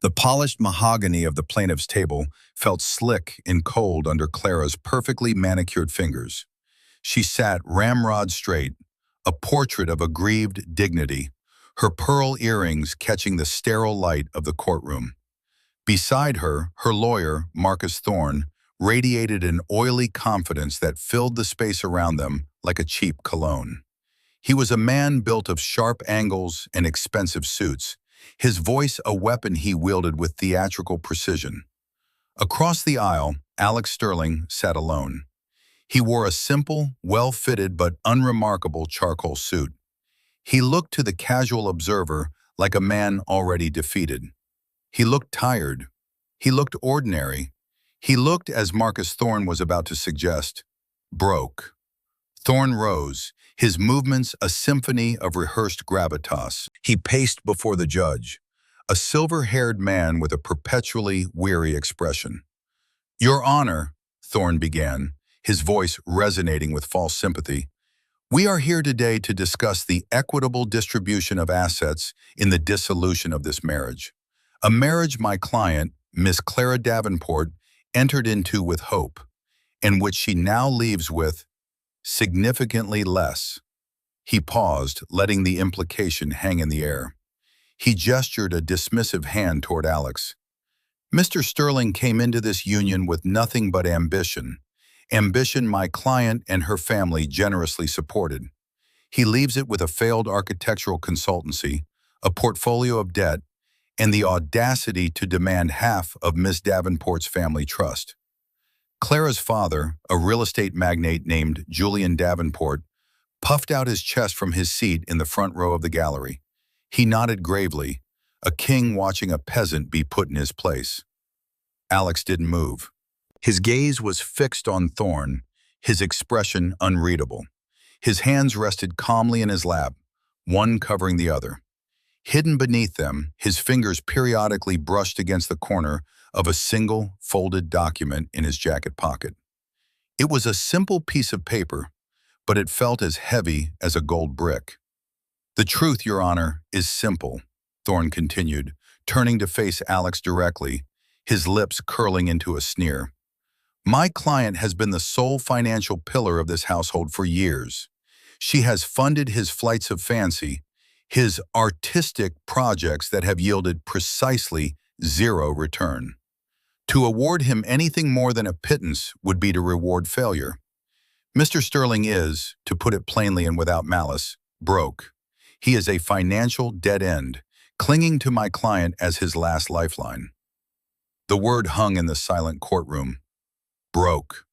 The polished mahogany of the plaintiff's table felt slick and cold under Clara's perfectly manicured fingers. She sat ramrod straight, a portrait of aggrieved dignity, her pearl earrings catching the sterile light of the courtroom. Beside her, her lawyer, Marcus Thorne, radiated an oily confidence that filled the space around them like a cheap cologne. He was a man built of sharp angles and expensive suits, his voice a weapon he wielded with theatrical precision. Across the aisle, Alex Sterling sat alone. He wore a simple, well-fitted but unremarkable charcoal suit. He looked to the casual observer like a man already defeated. He looked tired. He looked ordinary. He looked, as Marcus Thorne was about to suggest, broke. Thorne rose, his movements a symphony of rehearsed gravitas. He paced before the judge, a silver-haired man with a perpetually weary expression. "Your Honor," Thorne began, his voice resonating with false sympathy, "we are here today to discuss the equitable distribution of assets in the dissolution of this marriage. A marriage my client, Miss Clara Davenport, entered into with hope, and which she now leaves with significantly less." He paused, letting the implication hang in the air. He gestured a dismissive hand toward Alex. "Mr. Sterling came into this union with nothing but ambition. Ambition my client and her family generously supported. He leaves it with a failed architectural consultancy, a portfolio of debt, and the audacity to demand half of Miss Davenport's family trust." Clara's father, a real estate magnate named Julian Davenport, puffed out his chest from his seat in the front row of the gallery. He nodded gravely, a king watching a peasant be put in his place. Alex didn't move. His gaze was fixed on Thorne, his expression unreadable. His hands rested calmly in his lap, one covering the other. Hidden beneath them, his fingers periodically brushed against the corner of a single, folded document in his jacket pocket. It was a simple piece of paper, but it felt as heavy as a gold brick. "The truth, Your Honor, is simple," Thorne continued, turning to face Alex directly, his lips curling into a sneer. "My client has been the sole financial pillar of this household for years. She has funded his flights of fancy, his artistic projects that have yielded precisely zero return. To award him anything more than a pittance would be to reward failure. Mr. Sterling is, to put it plainly and without malice, broke. He is a financial dead end, clinging to my client as his last lifeline." The word hung in the silent courtroom. Broke.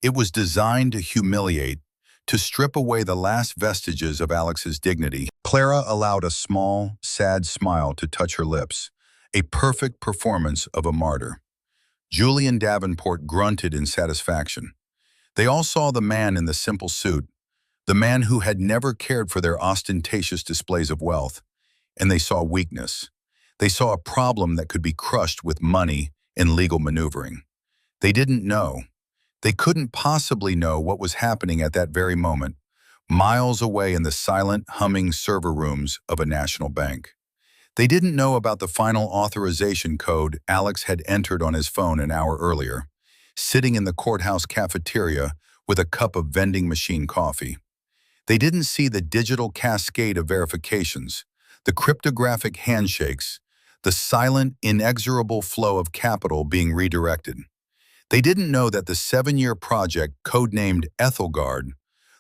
It was designed to humiliate, to strip away the last vestiges of Alex's dignity. Clara allowed a small, sad smile to touch her lips, a perfect performance of a martyr. Julian Davenport grunted in satisfaction. They all saw the man in the simple suit, the man who had never cared for their ostentatious displays of wealth, and they saw weakness. They saw a problem that could be crushed with money and legal maneuvering. They didn't know. They couldn't possibly know what was happening at that very moment, miles away in the silent, humming server rooms of a national bank. They didn't know about the final authorization code Alex had entered on his phone an hour earlier, sitting in the courthouse cafeteria with a cup of vending machine coffee. They didn't see the digital cascade of verifications, the cryptographic handshakes, the silent, inexorable flow of capital being redirected. They didn't know that the 7-year project, codenamed Ethelgard,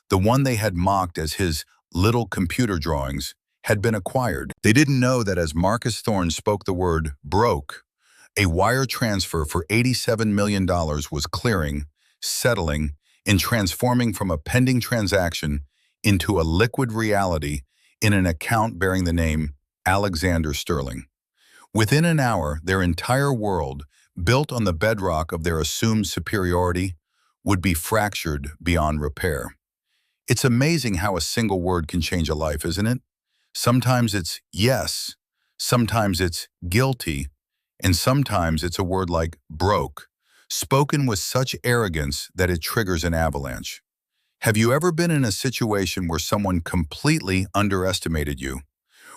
the one they had mocked as his little computer drawings, had been acquired. They didn't know that as Marcus Thorne spoke the word broke, a wire transfer for $87 million was clearing, settling, and transforming from a pending transaction into a liquid reality in an account bearing the name Alexander Sterling. Within an hour, their entire world, built on the bedrock of their assumed superiority, would be fractured beyond repair. It's amazing how a single word can change a life, isn't it? Sometimes it's yes, sometimes it's guilty, and sometimes it's a word like broke, spoken with such arrogance that it triggers an avalanche. Have you ever been in a situation where someone completely underestimated you,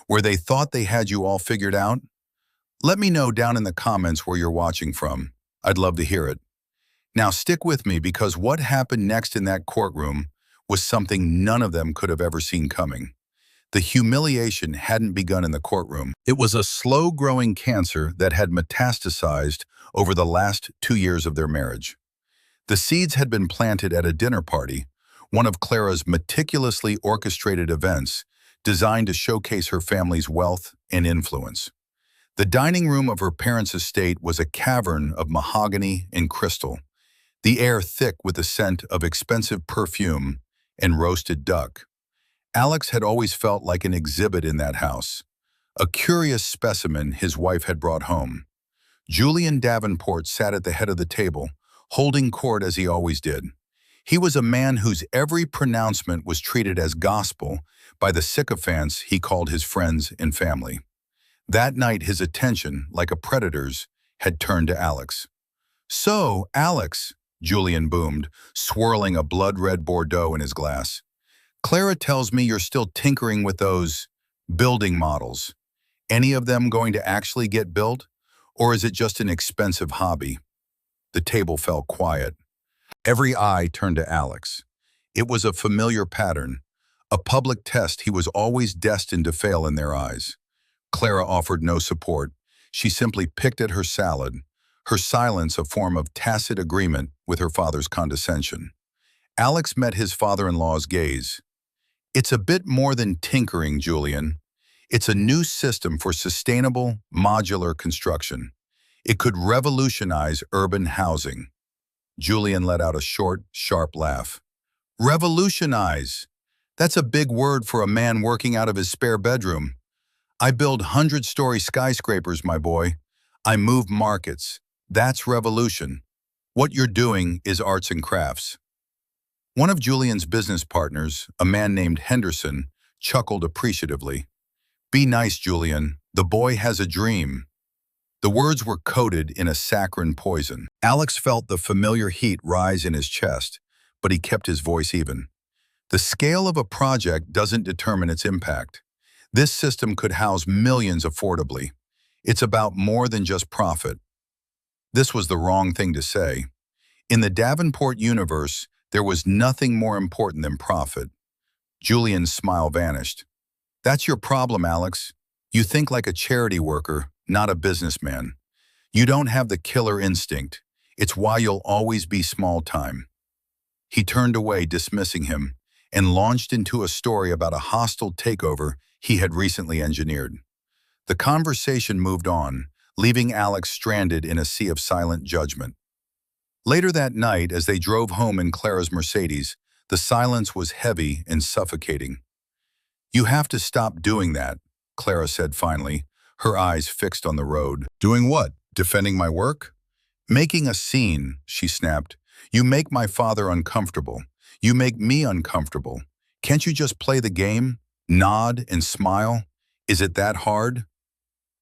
where they thought they had you all figured out? Let me know down in the comments where you're watching from. I'd love to hear it. Now stick with me because what happened next in that courtroom was something none of them could have ever seen coming. The humiliation hadn't begun in the courtroom. It was a slow-growing cancer that had metastasized over the last 2 years of their marriage. The seeds had been planted at a dinner party, one of Clara's meticulously orchestrated events designed to showcase her family's wealth and influence. The dining room of her parents' estate was a cavern of mahogany and crystal, the air thick with the scent of expensive perfume and roasted duck. Alex had always felt like an exhibit in that house, a curious specimen his wife had brought home. Julian Davenport sat at the head of the table, holding court as he always did. He was a man whose every pronouncement was treated as gospel by the sycophants he called his friends and family. That night his attention, like a predator's, had turned to Alex. "So, Alex," Julian boomed, swirling a blood-red Bordeaux in his glass. "Clara tells me you're still tinkering with those building models. Any of them going to actually get built? Or is it just an expensive hobby?" The table fell quiet. Every eye turned to Alex. It was a familiar pattern, a public test he was always destined to fail in their eyes. Clara offered no support. She simply picked at her salad, her silence a form of tacit agreement with her father's condescension. Alex met his father-in-law's gaze. "It's a bit more than tinkering, Julian. It's a new system for sustainable, modular construction. It could revolutionize urban housing." Julian let out a short, sharp laugh. "Revolutionize? That's a big word for a man working out of his spare bedroom. I build 100-story skyscrapers, my boy. I move markets. That's revolution. What you're doing is arts and crafts." One of Julian's business partners, a man named Henderson, chuckled appreciatively. "Be nice, Julian. The boy has a dream." The words were coated in a saccharine poison. Alex felt the familiar heat rise in his chest, but he kept his voice even. The scale of a project doesn't determine its impact. This system could house millions affordably. It's about more than just profit. This was the wrong thing to say. In the Davenport universe, there was nothing more important than profit. Julian's smile vanished. "That's your problem, Alex. You think like a charity worker, not a businessman. You don't have the killer instinct. It's why you'll always be small time." He turned away, dismissing him, and launched into a story about a hostile takeover he had recently engineered. The conversation moved on, leaving Alex stranded in a sea of silent judgment. Later that night, as they drove home in Clara's Mercedes, the silence was heavy and suffocating. "You have to stop doing that," Clara said finally, her eyes fixed on the road. "Doing what? Defending my work?" "Making a scene," she snapped. "You make my father uncomfortable. You make me uncomfortable. Can't you just play the game? Nod and smile? Is it that hard?"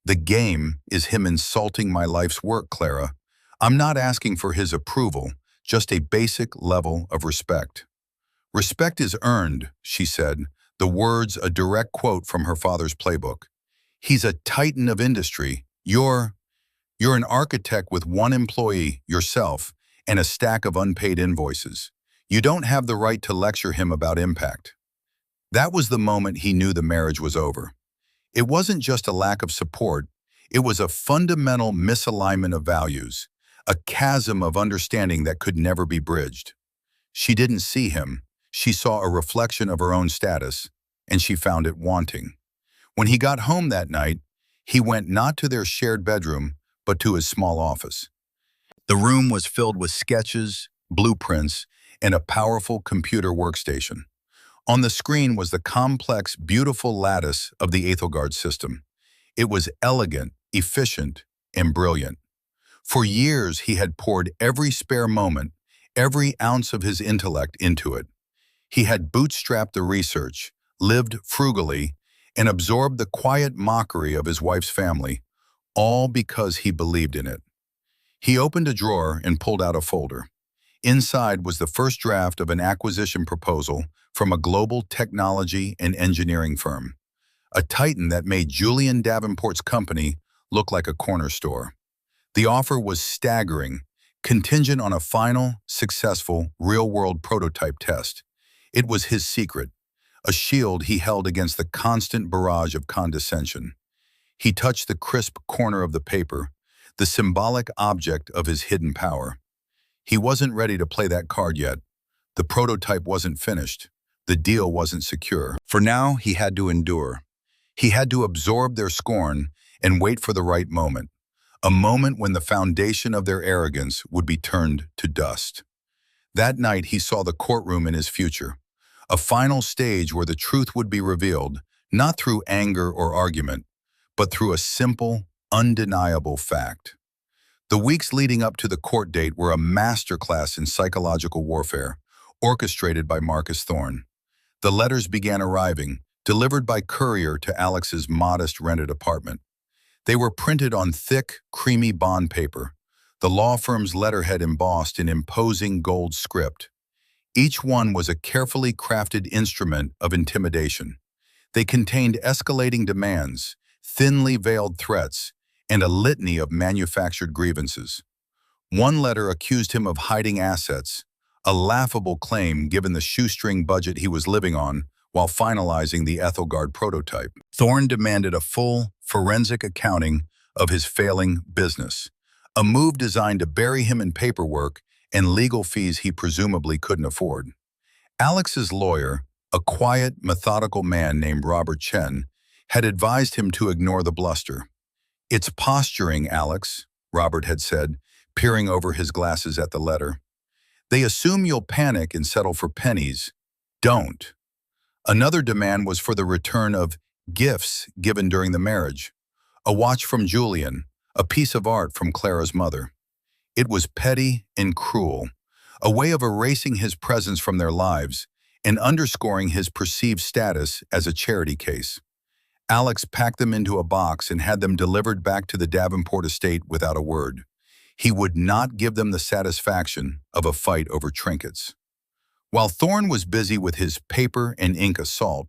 "The game is him insulting my life's work, Clara. I'm not asking for his approval, just a basic level of respect." "Respect is earned," she said, the words a direct quote from her father's playbook. "He's a titan of industry. You're an architect with one employee, yourself, and a stack of unpaid invoices. You don't have the right to lecture him about impact." That was the moment he knew the marriage was over. It wasn't just a lack of support, it was a fundamental misalignment of values, a chasm of understanding that could never be bridged. She didn't see him, she saw a reflection of her own status, and she found it wanting. When he got home that night, he went not to their shared bedroom, but to his small office. The room was filled with sketches, blueprints, and a powerful computer workstation. On the screen was the complex, beautiful lattice of the Ethelgard system. It was elegant, efficient, and brilliant. For years, he had poured every spare moment, every ounce of his intellect into it. He had bootstrapped the research, lived frugally, and absorbed the quiet mockery of his wife's family, all because he believed in it. He opened a drawer and pulled out a folder. Inside was the first draft of an acquisition proposal from a global technology and engineering firm, a titan that made Julian Davenport's company look like a corner store. The offer was staggering, contingent on a final, successful, real-world prototype test. It was his secret, a shield he held against the constant barrage of condescension. He touched the crisp corner of the paper, the symbolic object of his hidden power. He wasn't ready to play that card yet. The prototype wasn't finished. The deal wasn't secure. For now, he had to endure. He had to absorb their scorn and wait for the right moment, a moment when the foundation of their arrogance would be turned to dust. That night, he saw the courtroom in his future, a final stage where the truth would be revealed, not through anger or argument, but through a simple, undeniable fact. The weeks leading up to the court date were a masterclass in psychological warfare, orchestrated by Marcus Thorne. The letters began arriving, delivered by courier to Alex's modest rented apartment. They were printed on thick, creamy bond paper, the law firm's letterhead embossed in imposing gold script. Each one was a carefully crafted instrument of intimidation. They contained escalating demands, thinly veiled threats, and a litany of manufactured grievances. One letter accused him of hiding assets, a laughable claim given the shoestring budget he was living on while finalizing the Ethelgard prototype. Thorne demanded a full, forensic accounting of his failing business, a move designed to bury him in paperwork and legal fees he presumably couldn't afford. Alex's lawyer, a quiet, methodical man named Robert Chen, had advised him to ignore the bluster. "It's posturing, Alex," Robert had said, peering over his glasses at the letter. "They assume you'll panic and settle for pennies. Don't." Another demand was for the return of gifts given during the marriage, a watch from Julian, a piece of art from Clara's mother. It was petty and cruel, a way of erasing his presence from their lives and underscoring his perceived status as a charity case. Alex packed them into a box and had them delivered back to the Davenport estate without a word. He would not give them the satisfaction of a fight over trinkets. While Thorne was busy with his paper and ink assault,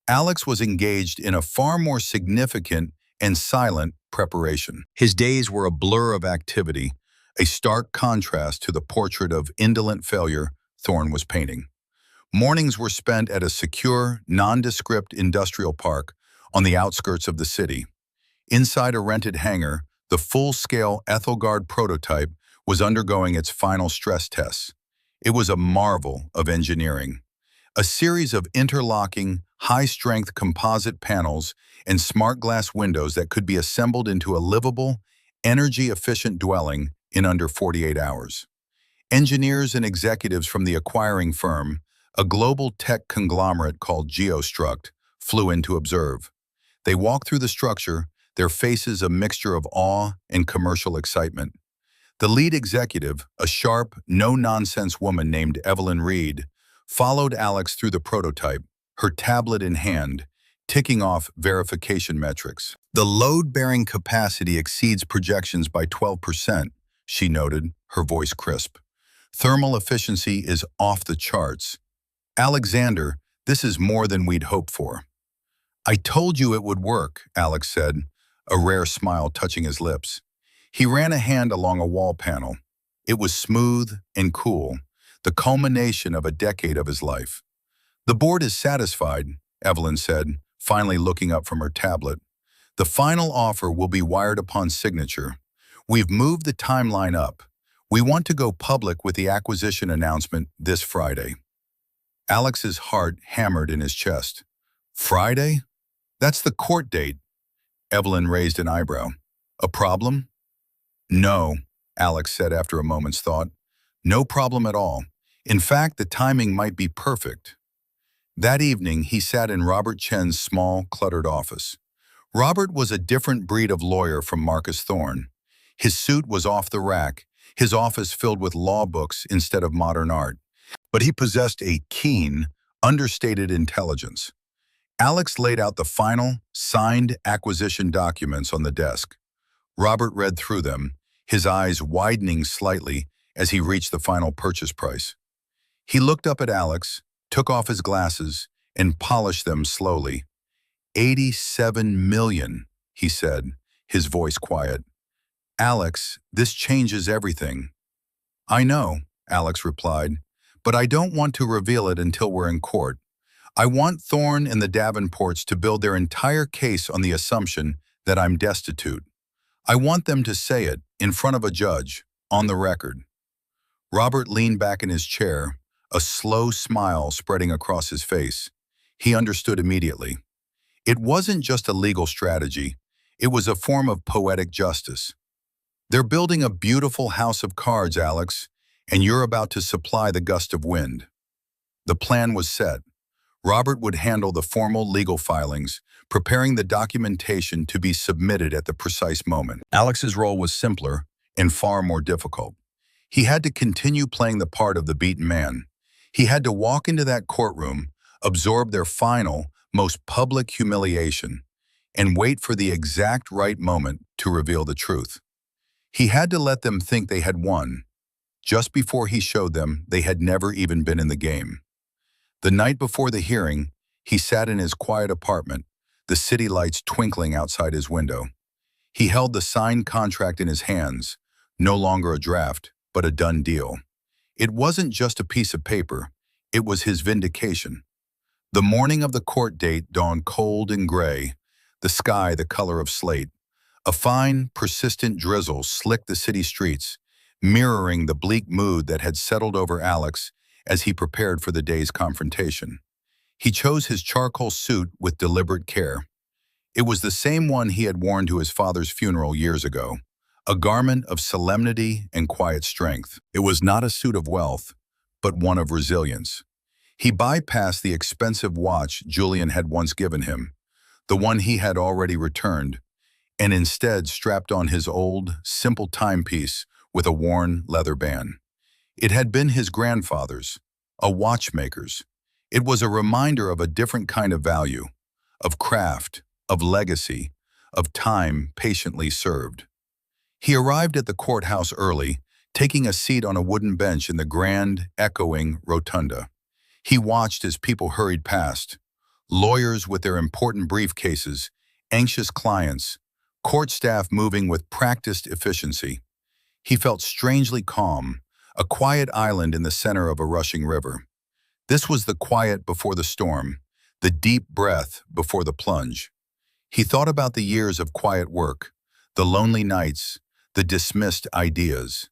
Alex was engaged in a far more significant and silent preparation. His days were a blur of activity, a stark contrast to the portrait of indolent failure Thorne was painting. Mornings were spent at a secure, nondescript industrial park on the outskirts of the city. Inside a rented hangar, the full-scale Ethelgard prototype was undergoing its final stress tests. It was a marvel of engineering. A series of interlocking, high-strength composite panels and smart glass windows that could be assembled into a livable, energy-efficient dwelling in under 48 hours. Engineers and executives from the acquiring firm, a global tech conglomerate called GeoStruct, flew in to observe. They walked through the structure, their faces a mixture of awe and commercial excitement. The lead executive, a sharp, no-nonsense woman named Evelyn Reed, followed Alex through the prototype, her tablet in hand, ticking off verification metrics. "The load-bearing capacity exceeds projections by 12%, she noted, her voice crisp. "Thermal efficiency is off the charts. Alexander, this is more than we'd hoped for." "I told you it would work," Alex said, a rare smile touching his lips. He ran a hand along a wall panel. It was smooth and cool, the culmination of a decade of his life. "The board is satisfied," Evelyn said, finally looking up from her tablet. "The final offer will be wired upon signature. We've moved the timeline up. We want to go public with the acquisition announcement this Friday." Alex's heart hammered in his chest. "Friday? That's the court date." Evelyn raised an eyebrow. "A problem?" "No," Alex said after a moment's thought. "No problem at all. In fact, the timing might be perfect." That evening, he sat in Robert Chen's small, cluttered office. Robert was a different breed of lawyer from Marcus Thorne. His suit was off the rack, his office filled with law books instead of modern art. But he possessed a keen, understated intelligence. Alex laid out the final, signed acquisition documents on the desk. Robert read through them, his eyes widening slightly as he reached the final purchase price. He looked up at Alex, took off his glasses, and polished them slowly. 87 million, he said, his voice quiet. "Alex, this changes everything." "I know," Alex replied, "but I don't want to reveal it until we're in court. I want Thorne and the Davenports to build their entire case on the assumption that I'm destitute. I want them to say it in front of a judge, on the record." Robert leaned back in his chair, a slow smile spreading across his face. He understood immediately. It wasn't just a legal strategy. It was a form of poetic justice. "They're building a beautiful house of cards, Alex, and you're about to supply the gust of wind." The plan was set. Robert would handle the formal legal filings, preparing the documentation to be submitted at the precise moment. Alex's role was simpler and far more difficult. He had to continue playing the part of the beaten man. He had to walk into that courtroom, absorb their final, most public humiliation, and wait for the exact right moment to reveal the truth. He had to let them think they had won, just before he showed them they had never even been in the game. The night before the hearing, he sat in his quiet apartment, the city lights twinkling outside his window. He held the signed contract in his hands, no longer a draft, but a done deal. It wasn't just a piece of paper, it was his vindication. The morning of the court date dawned cold and gray, the sky the color of slate. A fine, persistent drizzle slicked the city streets, mirroring the bleak mood that had settled over Alex as he prepared for the day's confrontation. He chose his charcoal suit with deliberate care. It was the same one he had worn to his father's funeral years ago, a garment of solemnity and quiet strength. It was not a suit of wealth, but one of resilience. He bypassed the expensive watch Julian had once given him, the one he had already returned, and instead strapped on his old, simple timepiece with a worn leather band. It had been his grandfather's, a watchmaker's. It was a reminder of a different kind of value, of craft, of legacy, of time patiently served. He arrived at the courthouse early, taking a seat on a wooden bench in the grand, echoing rotunda. He watched as people hurried past, lawyers with their important briefcases, anxious clients, court staff moving with practiced efficiency. He felt strangely calm, a quiet island in the center of a rushing river. This was the quiet before the storm, the deep breath before the plunge. He thought about the years of quiet work, the lonely nights, the dismissed ideas.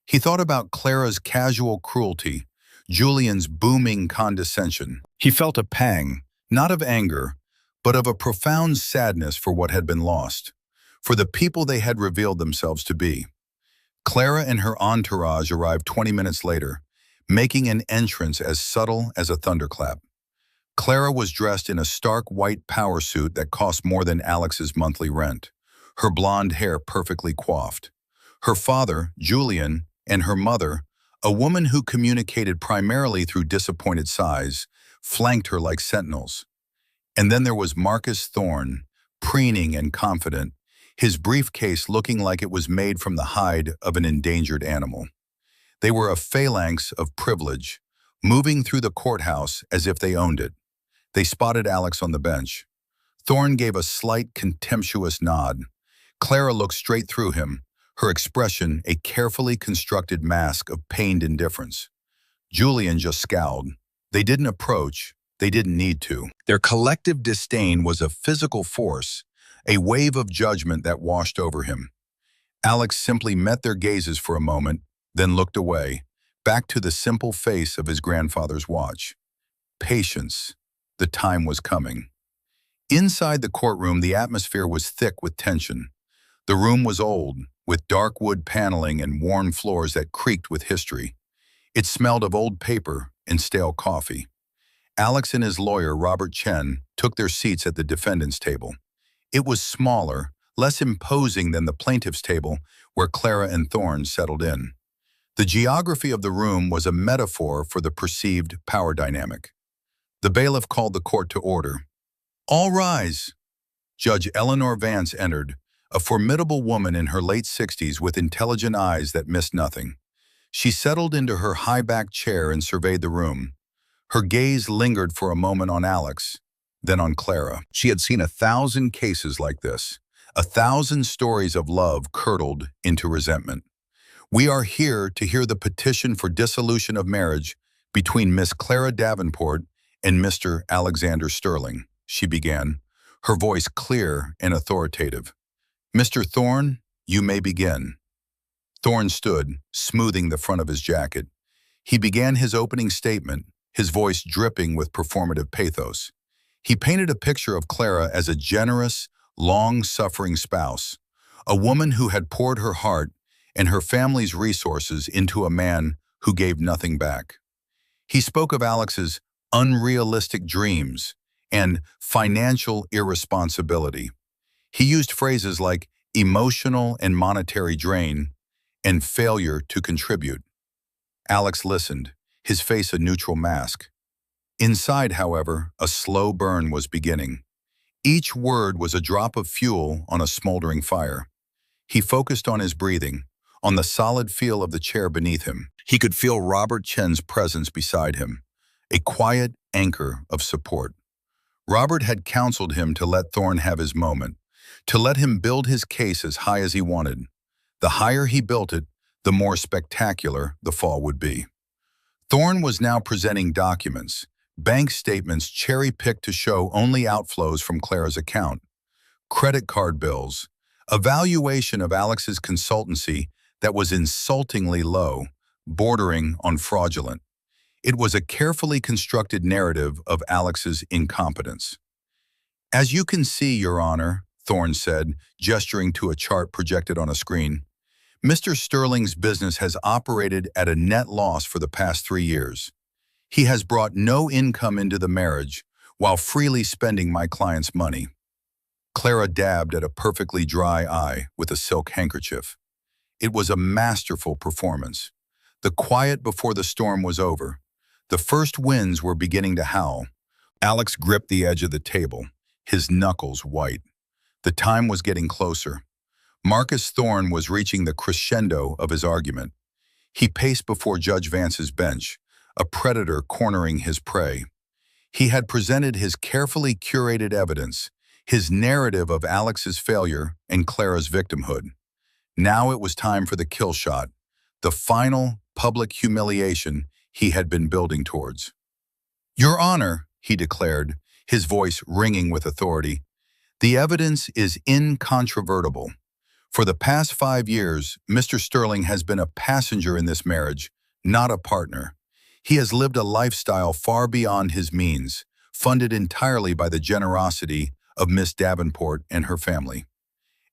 He thought about Clara's casual cruelty, Julian's booming condescension. He felt a pang, not of anger, but of a profound sadness for what had been lost, for the people they had revealed themselves to be. Clara and her entourage arrived 20 minutes later, making an entrance as subtle as a thunderclap. Clara was dressed in a stark white power suit that cost more than Alex's monthly rent, her blonde hair perfectly coiffed. Her father, Julian, and her mother, a woman who communicated primarily through disappointed sighs, flanked her like sentinels. And then there was Marcus Thorne, preening and confident, his briefcase looking like it was made from the hide of an endangered animal. They were a phalanx of privilege, moving through the courthouse as if they owned it. They spotted Alex on the bench. Thorne gave a slight, contemptuous nod. Clara looked straight through him, her expression a carefully constructed mask of pained indifference. Julian just scowled. They didn't approach, they didn't need to. Their collective disdain was a physical force, a wave of judgment that washed over him. Alex simply met their gazes for a moment, then looked away, back to the simple face of his grandfather's watch. Patience. The time was coming. Inside the courtroom, the atmosphere was thick with tension. The room was old, with dark wood paneling and worn floors that creaked with history. It smelled of old paper and stale coffee. Alex and his lawyer, Robert Chen, took their seats at the defendant's table. It was smaller, less imposing than the plaintiff's table, where Clara and Thorne settled in. The geography of the room was a metaphor for the perceived power dynamic. The bailiff called the court to order. "All rise." Judge Eleanor Vance entered, a formidable woman in her late 60s with intelligent eyes that missed nothing. She settled into her high-backed chair and surveyed the room. Her gaze lingered for a moment on Alex, then on Clara. She had seen 1,000 cases like this, 1,000 stories of love curdled into resentment. We are here to hear the petition for dissolution of marriage between Miss Clara Davenport and Mr. Alexander Sterling, she began, her voice clear and authoritative. Mr. Thorne, you may begin. Thorne stood, smoothing the front of his jacket. He began his opening statement, his voice dripping with performative pathos. He painted a picture of Clara as a generous, long-suffering spouse, a woman who had poured her heart and her family's resources into a man who gave nothing back. He spoke of Alex's unrealistic dreams and financial irresponsibility. He used phrases like emotional and monetary drain and failure to contribute. Alex listened, his face a neutral mask. Inside, however, a slow burn was beginning. Each word was a drop of fuel on a smoldering fire. He focused on his breathing, on the solid feel of the chair beneath him. He could feel Robert Chen's presence beside him, a quiet anchor of support. Robert had counseled him to let Thorne have his moment, to let him build his case as high as he wanted. The higher he built it, the more spectacular the fall would be. Thorne was now presenting documents, bank statements cherry-picked to show only outflows from Clara's account, credit card bills, a valuation of Alex's consultancy that was insultingly low, bordering on fraudulent. It was a carefully constructed narrative of Alex's incompetence. As you can see, Your Honor, Thorne said, gesturing to a chart projected on a screen, Mr. Sterling's business has operated at a net loss for the past 3 years. He has brought no income into the marriage while freely spending my client's money. Clara dabbed at a perfectly dry eye with a silk handkerchief. It was a masterful performance. The quiet before the storm was over. The first winds were beginning to howl. Alex gripped the edge of the table, his knuckles white. The time was getting closer. Marcus Thorne was reaching the crescendo of his argument. He paced before Judge Vance's bench, a predator cornering his prey. He had presented his carefully curated evidence, his narrative of Alex's failure and Clara's victimhood. Now it was time for the kill shot, the final public humiliation he had been building towards. Your Honor, he declared, his voice ringing with authority, the evidence is incontrovertible. For the past 5 years, Mr. Sterling has been a passenger in this marriage, not a partner. He has lived a lifestyle far beyond his means, funded entirely by the generosity of Miss Davenport and her family.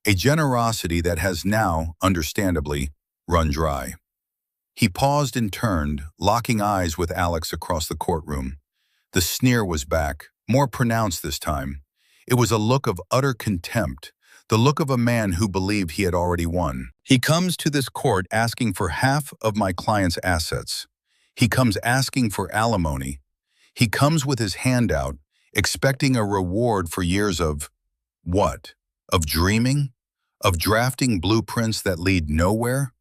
A generosity that has now, understandably, run dry. He paused and turned, locking eyes with Alex across the courtroom. The sneer was back, more pronounced this time. It was a look of utter contempt, the look of a man who believed he had already won. He comes to this court asking for half of my client's assets. He comes asking for alimony. He comes with his hand out, expecting a reward for years of what? Of dreaming? Of drafting blueprints that lead nowhere?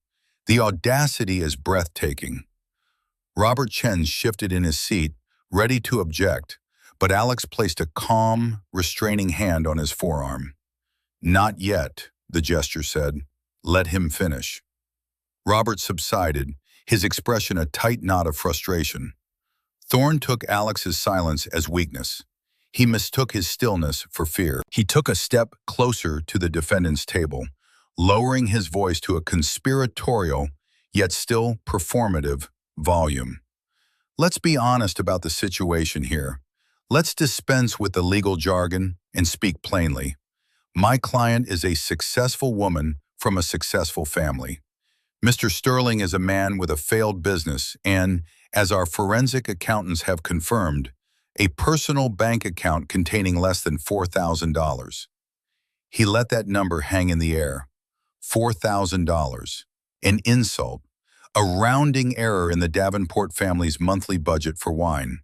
The audacity is breathtaking. Robert Chen shifted in his seat, ready to object, but Alex placed a calm, restraining hand on his forearm. Not yet, the gesture said. Let him finish. Robert subsided, his expression a tight knot of frustration. Thorne took Alex's silence as weakness. He mistook his stillness for fear. He took a step closer to the defendant's table, lowering his voice to a conspiratorial, yet still performative, volume. Let's be honest about the situation here. Let's dispense with the legal jargon and speak plainly. My client is a successful woman from a successful family. Mr. Sterling is a man with a failed business and, as our forensic accountants have confirmed, a personal bank account containing less than $4,000. He let that number hang in the air. $4,000. An insult, a rounding error in the Davenport family's monthly budget for wine.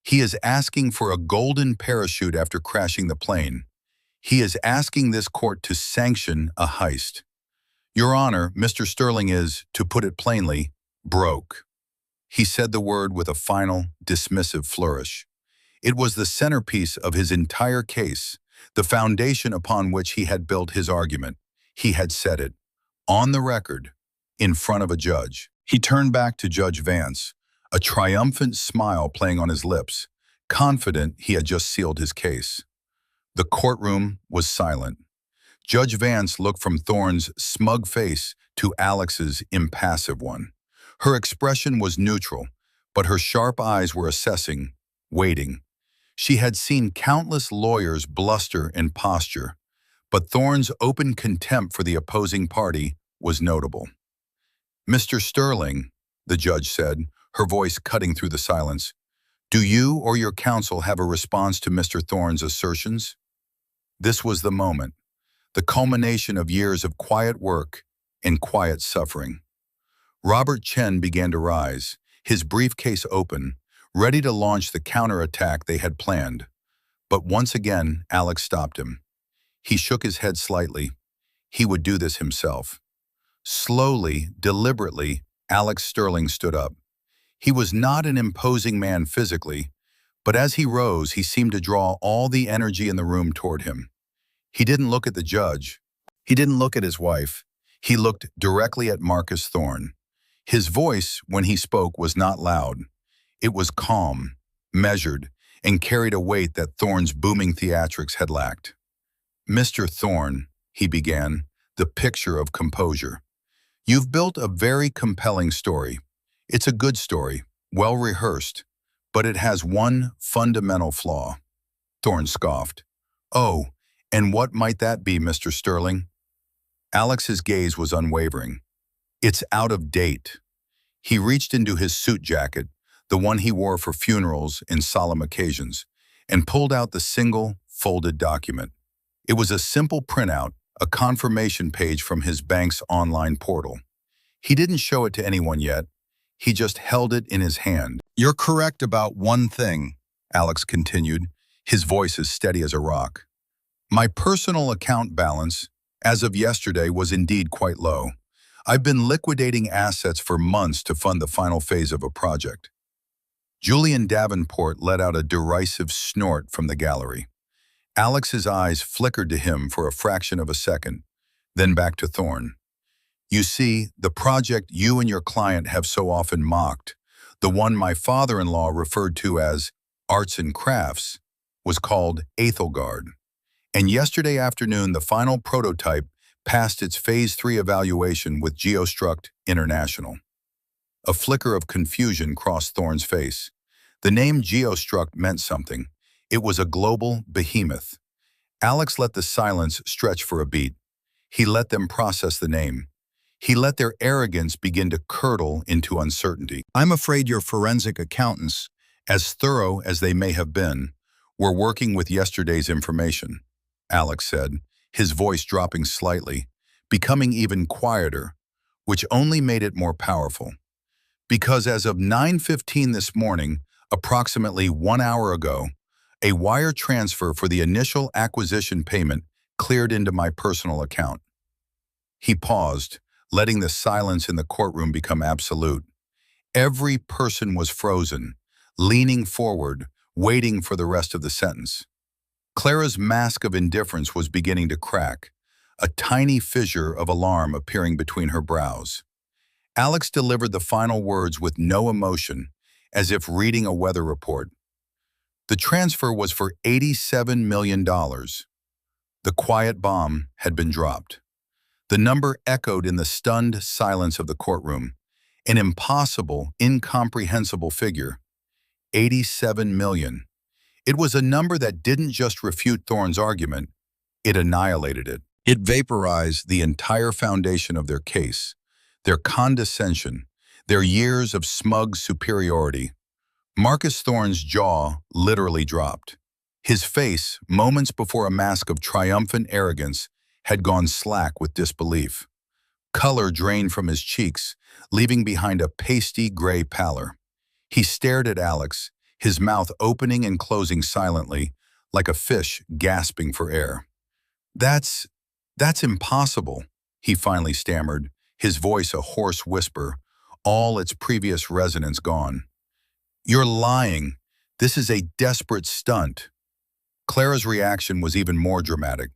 He is asking for a golden parachute after crashing the plane. He is asking this court to sanction a heist. Your Honor, Mr. Sterling is, to put it plainly, broke. He said the word with a final, dismissive flourish. It was the centerpiece of his entire case, the foundation upon which he had built his argument. He had said it, on the record, in front of a judge. He turned back to Judge Vance, a triumphant smile playing on his lips, confident he had just sealed his case. The courtroom was silent. Judge Vance looked from Thorne's smug face to Alex's impassive one. Her expression was neutral, but her sharp eyes were assessing, waiting. She had seen countless lawyers bluster and posture, but Thorne's open contempt for the opposing party was notable. "Mr. Sterling," the judge said, her voice cutting through the silence, "do you or your counsel have a response to Mr. Thorne's assertions?" This was the moment, the culmination of years of quiet work and quiet suffering. Robert Chen began to rise, his briefcase open, ready to launch the counterattack they had planned. But once again, Alex stopped him. He shook his head slightly. He would do this himself. Slowly, deliberately, Alex Sterling stood up. He was not an imposing man physically, but as he rose, he seemed to draw all the energy in the room toward him. He didn't look at the judge. He didn't look at his wife. He looked directly at Marcus Thorne. His voice, when he spoke, was not loud. It was calm, measured, and carried a weight that Thorne's booming theatrics had lacked. "Mr. Thorne," he began, the picture of composure. "You've built a very compelling story. It's a good story, well rehearsed, but it has one fundamental flaw." Thorne scoffed. "Oh, and what might that be, Mr. Sterling?" Alex's gaze was unwavering. "It's out of date." He reached into his suit jacket, the one he wore for funerals and solemn occasions, and pulled out the single, folded document. It was a simple printout, a confirmation page from his bank's online portal. He didn't show it to anyone yet. He just held it in his hand. "You're correct about one thing," Alex continued, his voice as steady as a rock. "My personal account balance, as of yesterday, was indeed quite low. I've been liquidating assets for months to fund the final phase of a project." Julian Davenport let out a derisive snort from the gallery. Alex's eyes flickered to him for a fraction of a second, then back to Thorne. "You see, the project you and your client have so often mocked, the one my father-in-law referred to as arts and crafts, was called Aethelgard. And yesterday afternoon, the final prototype passed its Phase 3 evaluation with Geostruct International." A flicker of confusion crossed Thorne's face. The name Geostruct meant something. It was a global behemoth. Alex let the silence stretch for a beat. He let them process the name. He let their arrogance begin to curdle into uncertainty. "I'm afraid your forensic accountants, as thorough as they may have been, were working with yesterday's information," Alex said, his voice dropping slightly, becoming even quieter, which only made it more powerful. "Because as of 9:15 this morning, approximately 1 hour ago, a wire transfer for the initial acquisition payment cleared into my personal account." He paused, letting the silence in the courtroom become absolute. Every person was frozen, leaning forward, waiting for the rest of the sentence. Clara's mask of indifference was beginning to crack, a tiny fissure of alarm appearing between her brows. Alex delivered the final words with no emotion, as if reading a weather report. The transfer was for $87 million. The quiet bomb had been dropped. The number echoed in the stunned silence of the courtroom, an impossible, incomprehensible figure. 87 million. It was a number that didn't just refute Thorne's argument, it annihilated it. It vaporized the entire foundation of their case, their condescension, their years of smug superiority. Marcus Thorne's jaw literally dropped. His face, moments before a mask of triumphant arrogance, had gone slack with disbelief. Color drained from his cheeks, leaving behind a pasty gray pallor. He stared at Alex, his mouth opening and closing silently, like a fish gasping for air. That's impossible," he finally stammered, his voice a hoarse whisper, all its previous resonance gone. "You're lying. This is a desperate stunt." Clara's reaction was even more dramatic.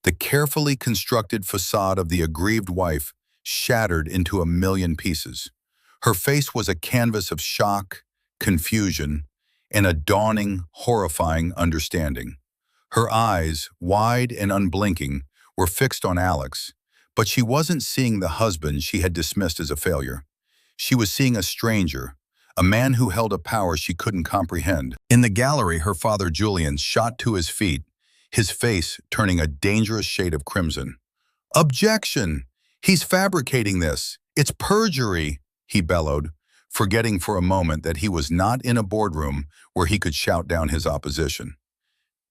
The carefully constructed facade of the aggrieved wife shattered into a million pieces. Her face was a canvas of shock, confusion, and a dawning, horrifying understanding. Her eyes, wide and unblinking, were fixed on Alex, but she wasn't seeing the husband she had dismissed as a failure. She was seeing a stranger, a man who held a power she couldn't comprehend. In the gallery, her father Julian shot to his feet, his face turning a dangerous shade of crimson. "Objection! He's fabricating this! It's perjury!" he bellowed, forgetting for a moment that he was not in a boardroom where he could shout down his opposition.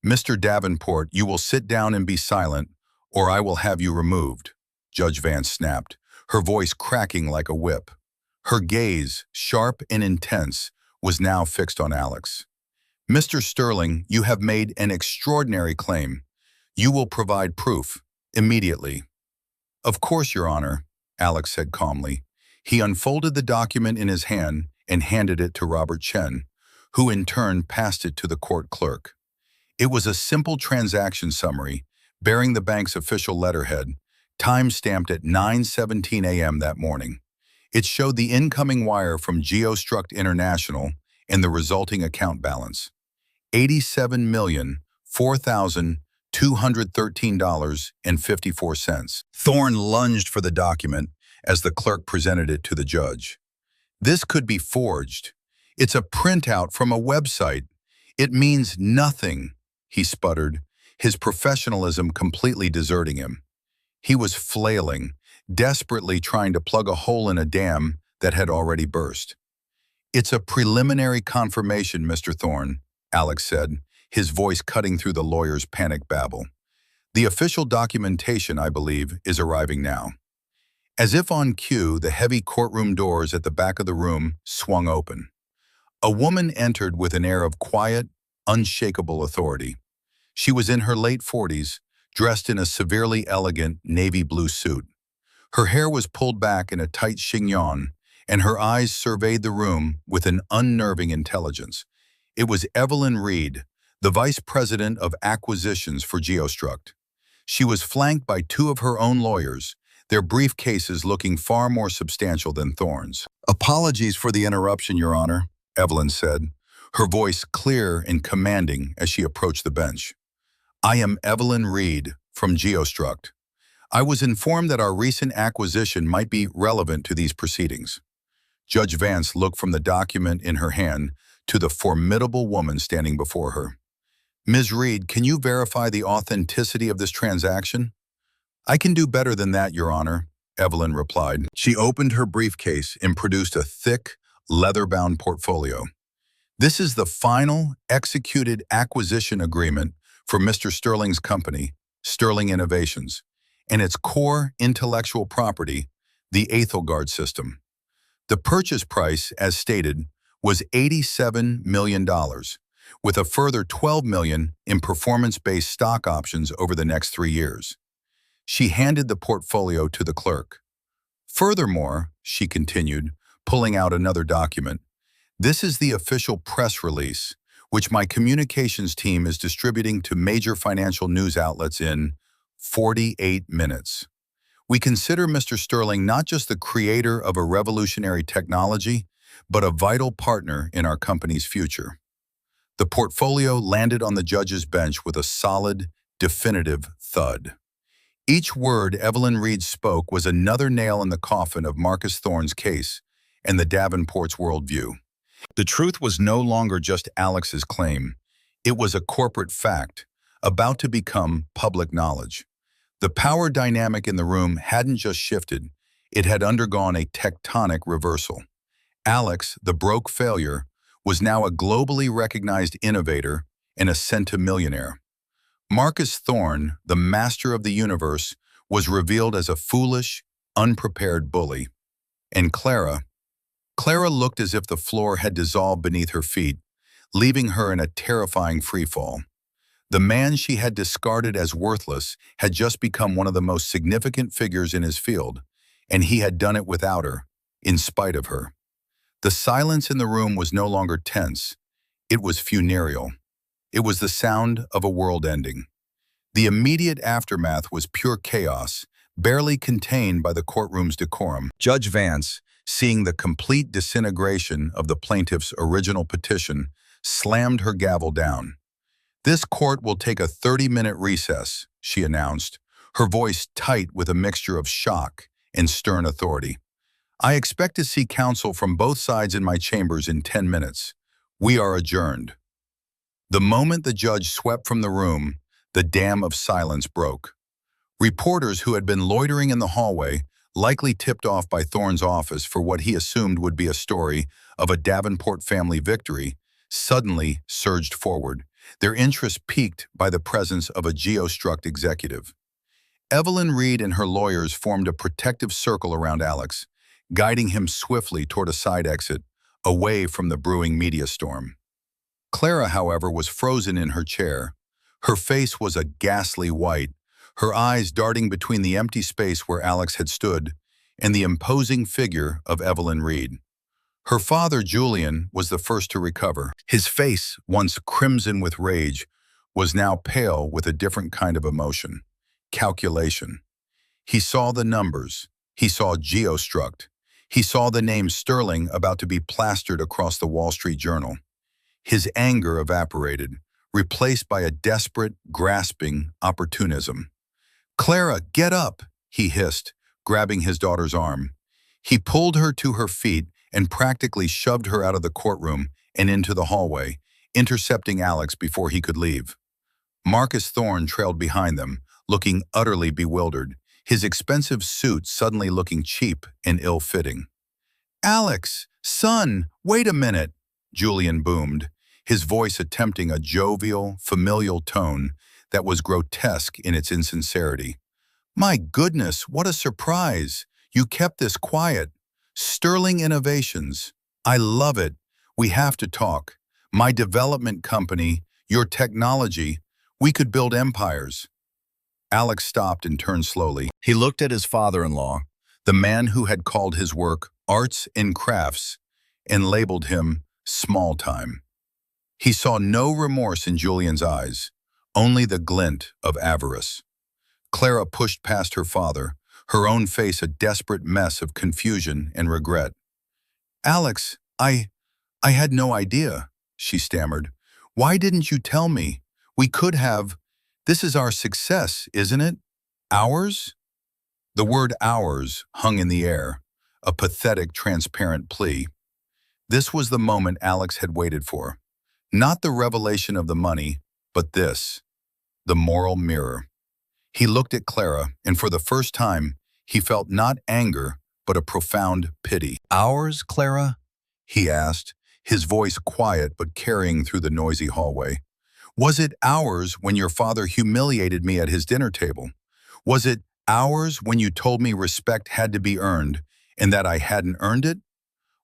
"Mr. Davenport, you will sit down and be silent, or I will have you removed," Judge Vance snapped, her voice cracking like a whip. Her gaze, sharp and intense, was now fixed on Alex. "Mr. Sterling, you have made an extraordinary claim. You will provide proof, immediately." "Of course, Your Honor," Alex said calmly. He unfolded the document in his hand and handed it to Robert Chen, who in turn passed it to the court clerk. It was a simple transaction summary, bearing the bank's official letterhead, time-stamped at 9:17 a.m. that morning. It showed the incoming wire from GeoStruct International and the resulting account balance: $87,004,213.54. Thorne lunged for the document as the clerk presented it to the judge. "This could be forged. It's a printout from a website. It means nothing," he sputtered, his professionalism completely deserting him. He was flailing, desperately trying to plug a hole in a dam that had already burst. "It's a preliminary confirmation, Mr. Thorne," Alex said, his voice cutting through the lawyer's panic babble. "The official documentation, I believe, is arriving now." As if on cue, the heavy courtroom doors at the back of the room swung open. A woman entered with an air of quiet, unshakable authority. She was in her late 40s, dressed in a severely elegant navy blue suit. Her hair was pulled back in a tight chignon, and her eyes surveyed the room with an unnerving intelligence. It was Evelyn Reed, the Vice President of Acquisitions for GeoStruct. She was flanked by two of her own lawyers, their briefcases looking far more substantial than Thorne's. "Apologies for the interruption, Your Honor," Evelyn said, her voice clear and commanding as she approached the bench. "I am Evelyn Reed from GeoStruct. I was informed that our recent acquisition might be relevant to these proceedings." Judge Vance looked from the document in her hand to the formidable woman standing before her. "Ms. Reed, can you verify the authenticity of this transaction?" "I can do better than that, Your Honor," Evelyn replied. She opened her briefcase and produced a thick, leather-bound portfolio. "This is the final, executed acquisition agreement for Mr. Sterling's company, Sterling Innovations, and its core intellectual property, the Aethelgard system. The purchase price, as stated, was $87 million, with a further $12 million in performance-based stock options over the next 3 years. She handed the portfolio to the clerk. "Furthermore," she continued, pulling out another document, "this is the official press release, which my communications team is distributing to major financial news outlets in 48 minutes. We consider Mr. Sterling not just the creator of a revolutionary technology, but a vital partner in our company's future." The portfolio landed on the judge's bench with a solid, definitive thud. Each word Evelyn Reed spoke was another nail in the coffin of Marcus Thorne's case and the Davenport's worldview. The truth was no longer just Alex's claim. It was a corporate fact, about to become public knowledge. The power dynamic in the room hadn't just shifted, it had undergone a tectonic reversal. Alex, the broke failure, was now a globally recognized innovator and a centimillionaire. Marcus Thorne, the master of the universe, was revealed as a foolish, unprepared bully. And Clara looked as if the floor had dissolved beneath her feet, leaving her in a terrifying freefall. The man she had discarded as worthless had just become one of the most significant figures in his field, and he had done it without her, in spite of her. The silence in the room was no longer tense, it was funereal. It was the sound of a world ending. The immediate aftermath was pure chaos, barely contained by the courtroom's decorum. Judge Vance, seeing the complete disintegration of the plaintiff's original petition, slammed her gavel down. "This court will take a 30-minute recess," she announced, her voice tight with a mixture of shock and stern authority. "I expect to see counsel from both sides in my chambers in 10 minutes. We are adjourned." The moment the judge swept from the room, the dam of silence broke. Reporters who had been loitering in the hallway, likely tipped off by Thorne's office for what he assumed would be a story of a Davenport family victory, suddenly surged forward, their interest piqued by the presence of a geo-struck executive. Evelyn Reed and her lawyers formed a protective circle around Alex, guiding him swiftly toward a side exit, away from the brewing media storm. Clara, however, was frozen in her chair. Her face was a ghastly white, her eyes darting between the empty space where Alex had stood and the imposing figure of Evelyn Reed. Her father, Julian, was the first to recover. His face, once crimson with rage, was now pale with a different kind of emotion: calculation. He saw the numbers. He saw geostruct. He saw the name Sterling about to be plastered across the Wall Street Journal. His anger evaporated, replaced by a desperate, grasping opportunism. "Clara, get up," he hissed, grabbing his daughter's arm. He pulled her to her feet and practically shoved her out of the courtroom and into the hallway, intercepting Alex before he could leave. Marcus Thorne trailed behind them, looking utterly bewildered, his expensive suit suddenly looking cheap and ill-fitting. "Alex, son, wait a minute," Julian boomed, his voice attempting a jovial, familial tone that was grotesque in its insincerity. "My goodness, what a surprise! You kept this quiet. Sterling Innovations. I love it. We have to talk. My development company, your technology, we could build empires." Alex stopped and turned slowly. He looked at his father-in-law, the man who had called his work arts and crafts, and labeled him small time. He saw no remorse in Julian's eyes, only the glint of avarice. Clara pushed past her father, her own face a desperate mess of confusion and regret. "Alex, I had no idea," she stammered. "Why didn't you tell me? We could have. This is our success, isn't it? Ours?" The word ours hung in the air, a pathetic, transparent plea. This was the moment Alex had waited for. Not the revelation of the money, but this, the moral mirror. He looked at Clara, and for the first time, he felt not anger, but a profound pity. "Ours, Clara?" he asked, his voice quiet but carrying through the noisy hallway. "Was it ours when your father humiliated me at his dinner table? Was it ours when you told me respect had to be earned and that I hadn't earned it?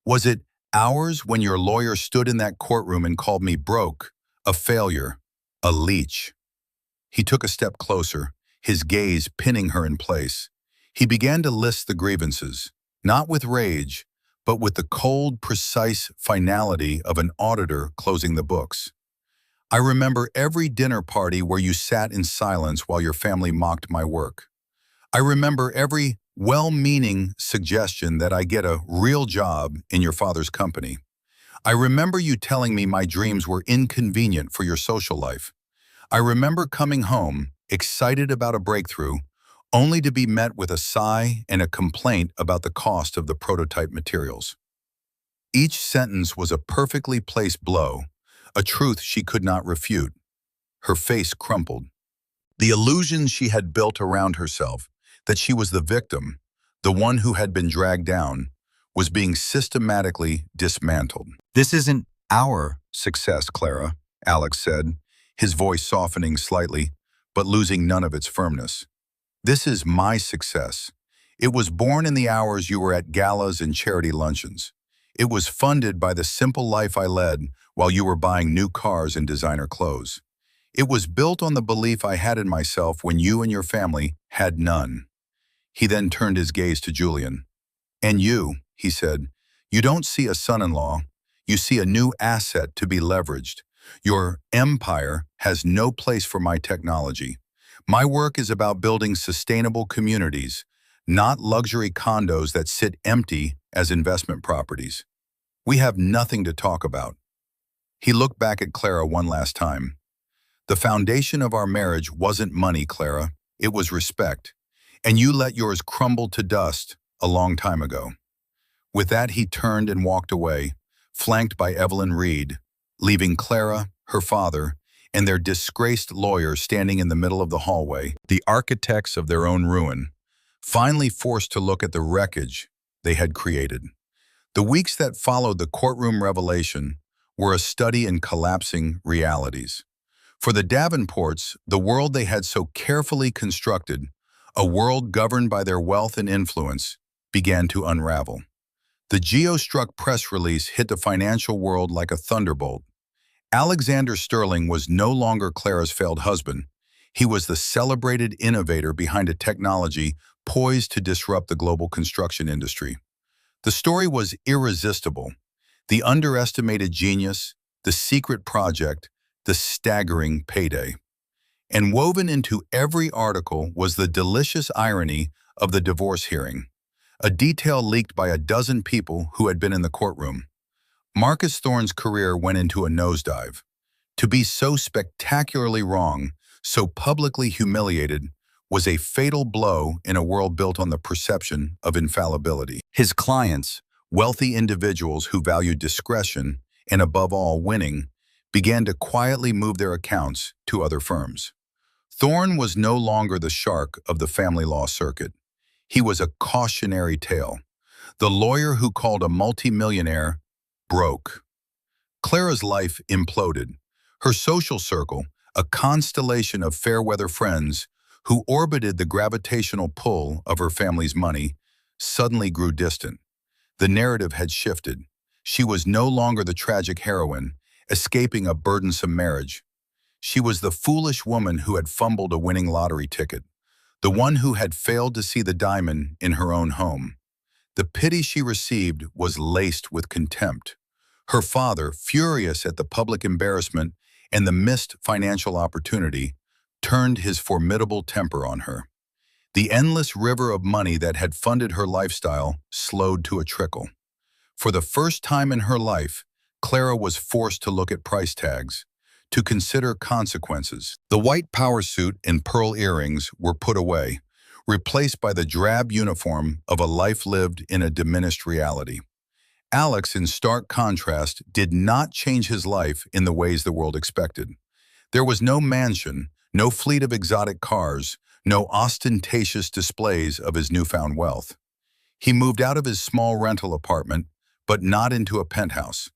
Was it ours when your lawyer stood in that courtroom and called me broke, a failure, a leech?" He took a step closer, his gaze pinning her in place. He began to list the grievances, not with rage, but with the cold, precise finality of an auditor closing the books. "I remember every dinner party where you sat in silence while your family mocked my work. I remember every well-meaning suggestion that I get a real job in your father's company. I remember you telling me my dreams were inconvenient for your social life. I remember coming home, excited about a breakthrough, only to be met with a sigh and a complaint about the cost of the prototype materials." Each sentence was a perfectly placed blow, a truth she could not refute. Her face crumpled. The illusions she had built around herself, that she was the victim, the one who had been dragged down, was being systematically dismantled. "This isn't our success, Clara," Alex said, his voice softening slightly, but losing none of its firmness. "This is my success. It was born in the hours you were at galas and charity luncheons. It was funded by the simple life I led while you were buying new cars and designer clothes. It was built on the belief I had in myself when you and your family had none." He then turned his gaze to Julian. "And you," he said, "you don't see a son-in-law. You see a new asset to be leveraged, Your empire has no place for my technology. My work is about building sustainable communities, not luxury condos that sit empty as investment properties. We have nothing to talk about." He looked back at Clara one last time. "The foundation of our marriage wasn't money, Clara. It was respect. And you let yours crumble to dust a long time ago." With that, he turned and walked away, flanked by Evelyn Reed, leaving Clara, her father, and their disgraced lawyer standing in the middle of the hallway, the architects of their own ruin, finally forced to look at the wreckage they had created. The weeks that followed the courtroom revelation were a study in collapsing realities. For the Davenports, the world they had so carefully constructed, a world governed by their wealth and influence, began to unravel. The geo-struck press release hit the financial world like a thunderbolt. Alexander Sterling was no longer Clara's failed husband. He was the celebrated innovator behind a technology poised to disrupt the global construction industry. The story was irresistible. The underestimated genius, the secret project, the staggering payday. And woven into every article was the delicious irony of the divorce hearing, a detail leaked by a dozen people who had been in the courtroom. Marcus Thorne's career went into a nosedive. To be so spectacularly wrong, so publicly humiliated, was a fatal blow in a world built on the perception of infallibility. His clients, wealthy individuals who valued discretion and above all winning, began to quietly move their accounts to other firms. Thorne was no longer the shark of the family law circuit. He was a cautionary tale, the lawyer who called a multimillionaire broke. Clara's life imploded. Her social circle, a constellation of fair-weather friends who orbited the gravitational pull of her family's money, suddenly grew distant. The narrative had shifted. She was no longer the tragic heroine, escaping a burdensome marriage. She was the foolish woman who had fumbled a winning lottery ticket, the one who had failed to see the diamond in her own home. The pity she received was laced with contempt. Her father, furious at the public embarrassment and the missed financial opportunity, turned his formidable temper on her. The endless river of money that had funded her lifestyle slowed to a trickle. For the first time in her life, Clara was forced to look at price tags, to consider consequences. The white power suit and pearl earrings were put away, replaced by the drab uniform of a life lived in a diminished reality. Alex, in stark contrast, did not change his life in the ways the world expected. There was no mansion, no fleet of exotic cars, no ostentatious displays of his newfound wealth. He moved out of his small rental apartment, but not into a penthouse.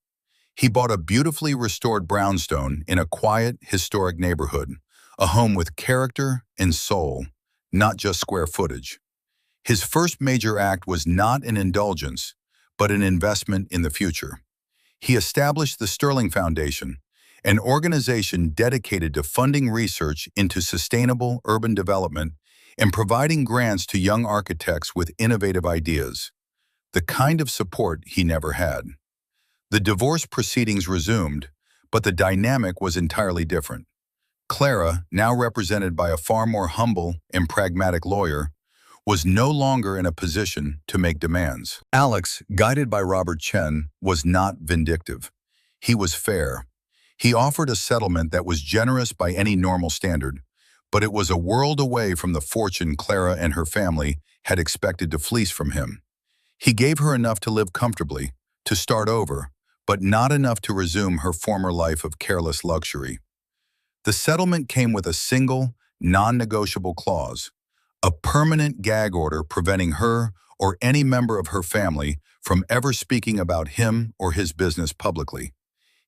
He bought a beautifully restored brownstone in a quiet, historic neighborhood, a home with character and soul, not just square footage. His first major act was not an indulgence, but an investment in the future. He established the Sterling Foundation, an organization dedicated to funding research into sustainable urban development and providing grants to young architects with innovative ideas, the kind of support he never had. The divorce proceedings resumed, but the dynamic was entirely different. Clara, now represented by a far more humble and pragmatic lawyer, was no longer in a position to make demands. Alex, guided by Robert Chen, was not vindictive. He was fair. He offered a settlement that was generous by any normal standard, but it was a world away from the fortune Clara and her family had expected to fleece from him. He gave her enough to live comfortably, to start over, but not enough to resume her former life of careless luxury. The settlement came with a single, non-negotiable clause, a permanent gag order preventing her or any member of her family from ever speaking about him or his business publicly.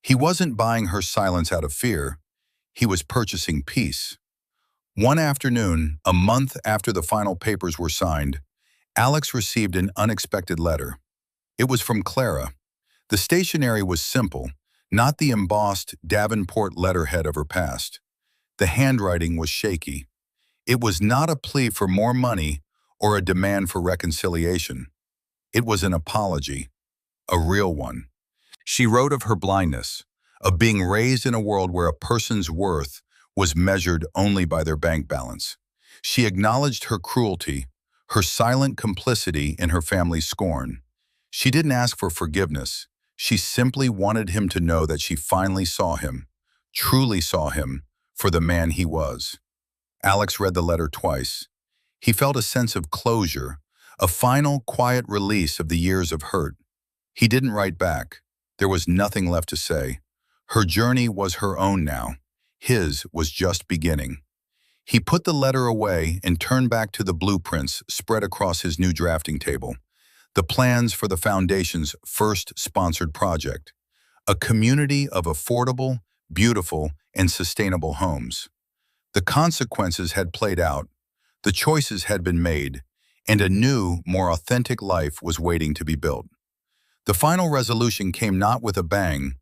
He wasn't buying her silence out of fear. He was purchasing peace. One afternoon, a month after the final papers were signed, Alex received an unexpected letter. It was from Clara. The stationery was simple, not the embossed Davenport letterhead of her past. The handwriting was shaky. It was not a plea for more money or a demand for reconciliation. It was an apology, a real one. She wrote of her blindness, of being raised in a world where a person's worth was measured only by their bank balance. She acknowledged her cruelty, her silent complicity in her family's scorn. She didn't ask for forgiveness. She simply wanted him to know that she finally saw him, truly saw him, for the man he was. Alex read the letter twice. He felt a sense of closure, a final, quiet release of the years of hurt. He didn't write back. There was nothing left to say. Her journey was her own now. His was just beginning. He put the letter away and turned back to the blueprints spread across his new drafting table. The plans for the Foundation's first sponsored project, a community of affordable, beautiful, and sustainable homes. The consequences had played out, the choices had been made, and a new, more authentic life was waiting to be built. The final resolution came not with a bang,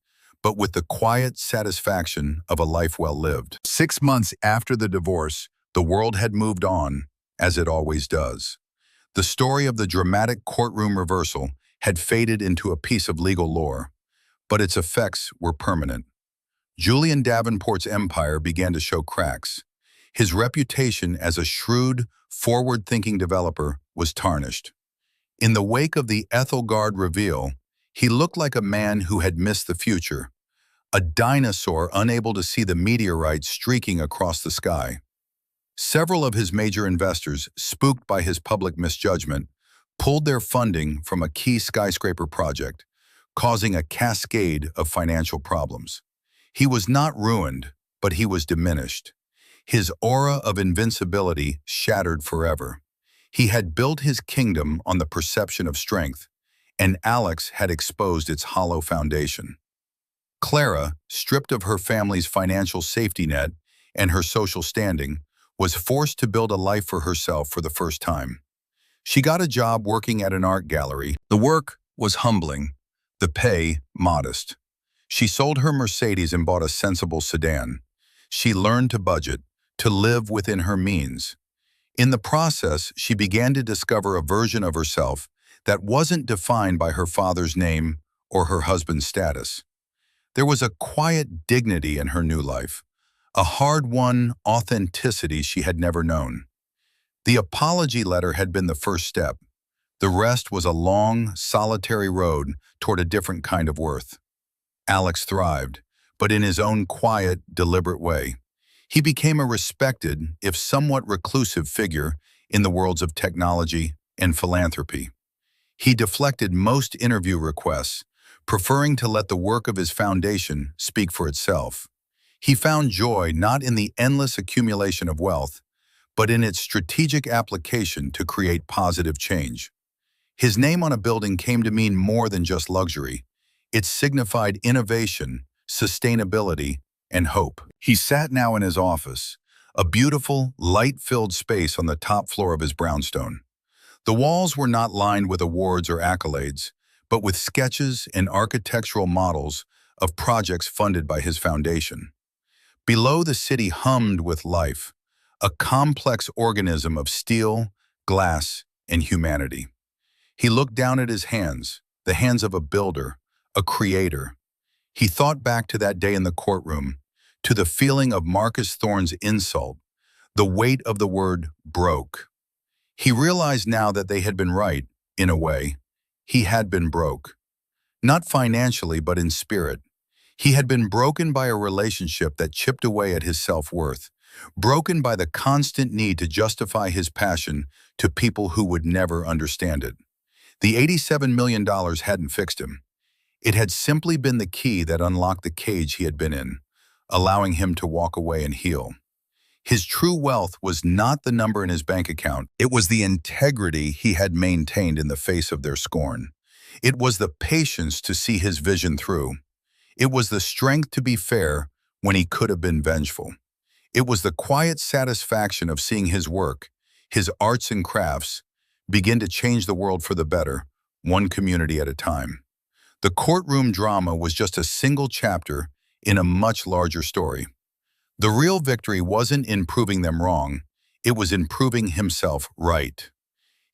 but with the quiet satisfaction of a life well lived. 6 months after the divorce, the world had moved on, as it always does. The story of the dramatic courtroom reversal had faded into a piece of legal lore, but its effects were permanent. Julian Davenport's empire began to show cracks. His reputation as a shrewd, forward-thinking developer was tarnished. In the wake of the Ethelgard reveal, he looked like a man who had missed the future, a dinosaur unable to see the meteorites streaking across the sky. Several of his major investors, spooked by his public misjudgment, pulled their funding from a key skyscraper project, causing a cascade of financial problems. He was not ruined, but he was diminished. His aura of invincibility shattered forever. He had built his kingdom on the perception of strength, and Alex had exposed its hollow foundation. Clara, stripped of her family's financial safety net and her social standing, was forced to build a life for herself for the first time. She got a job working at an art gallery. The work was humbling, the pay modest. She sold her Mercedes and bought a sensible sedan. She learned to budget, to live within her means. In the process, she began to discover a version of herself that wasn't defined by her father's name or her husband's status. There was a quiet dignity in her new life, a hard-won authenticity she had never known. The apology letter had been the first step. The rest was a long, solitary road toward a different kind of worth. Alex thrived, but in his own quiet, deliberate way. He became a respected, if somewhat reclusive figure in the worlds of technology and philanthropy. He deflected most interview requests, preferring to let the work of his foundation speak for itself. He found joy not in the endless accumulation of wealth, but in its strategic application to create positive change. His name on a building came to mean more than just luxury. It signified innovation, sustainability, and hope. He sat now in his office, a beautiful, light-filled space on the top floor of his brownstone. The walls were not lined with awards or accolades, but with sketches and architectural models of projects funded by his foundation. Below, the city hummed with life, a complex organism of steel, glass, and humanity. He looked down at his hands, the hands of a builder, a creator. He thought back to that day in the courtroom, to the feeling of Marcus Thorne's insult, the weight of the word broke. He realized now that they had been right, in a way. He had been broke. Not financially, but in spirit. He had been broken by a relationship that chipped away at his self-worth, broken by the constant need to justify his passion to people who would never understand it. The $87 million hadn't fixed him. It had simply been the key that unlocked the cage he had been in, allowing him to walk away and heal. His true wealth was not the number in his bank account. It was the integrity he had maintained in the face of their scorn. It was the patience to see his vision through. It was the strength to be fair when he could have been vengeful. It was the quiet satisfaction of seeing his work, his arts and crafts, begin to change the world for the better, one community at a time. The courtroom drama was just a single chapter in a much larger story. The real victory wasn't in proving them wrong, it was in proving himself right.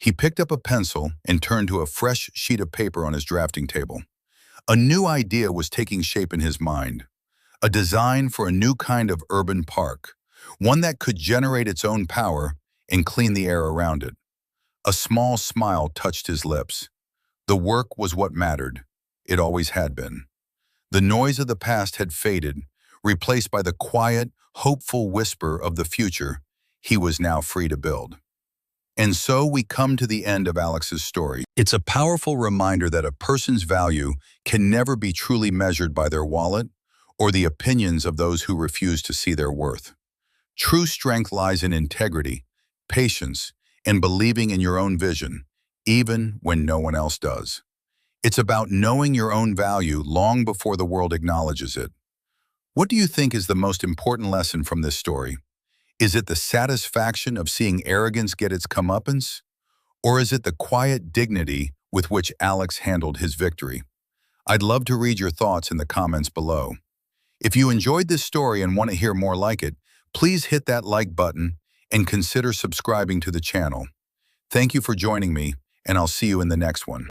He picked up a pencil and turned to a fresh sheet of paper on his drafting table. A new idea was taking shape in his mind. a design for a new kind of urban park, one that could generate its own power and clean the air around it. A small smile touched his lips. The work was what mattered. It always had been. The noise of the past had faded, replaced by the quiet, hopeful whisper of the future he was now free to build. And so we come to the end of Alex's story. It's a powerful reminder that a person's value can never be truly measured by their wallet or the opinions of those who refuse to see their worth. True strength lies in integrity, patience, and believing in your own vision, even when no one else does. It's about knowing your own value long before the world acknowledges it. What do you think is the most important lesson from this story? Is it the satisfaction of seeing arrogance get its comeuppance? Or is it the quiet dignity with which Alex handled his victory? I'd love to read your thoughts in the comments below. If you enjoyed this story and want to hear more like it, please hit that like button and consider subscribing to the channel. Thank you for joining me, and I'll see you in the next one.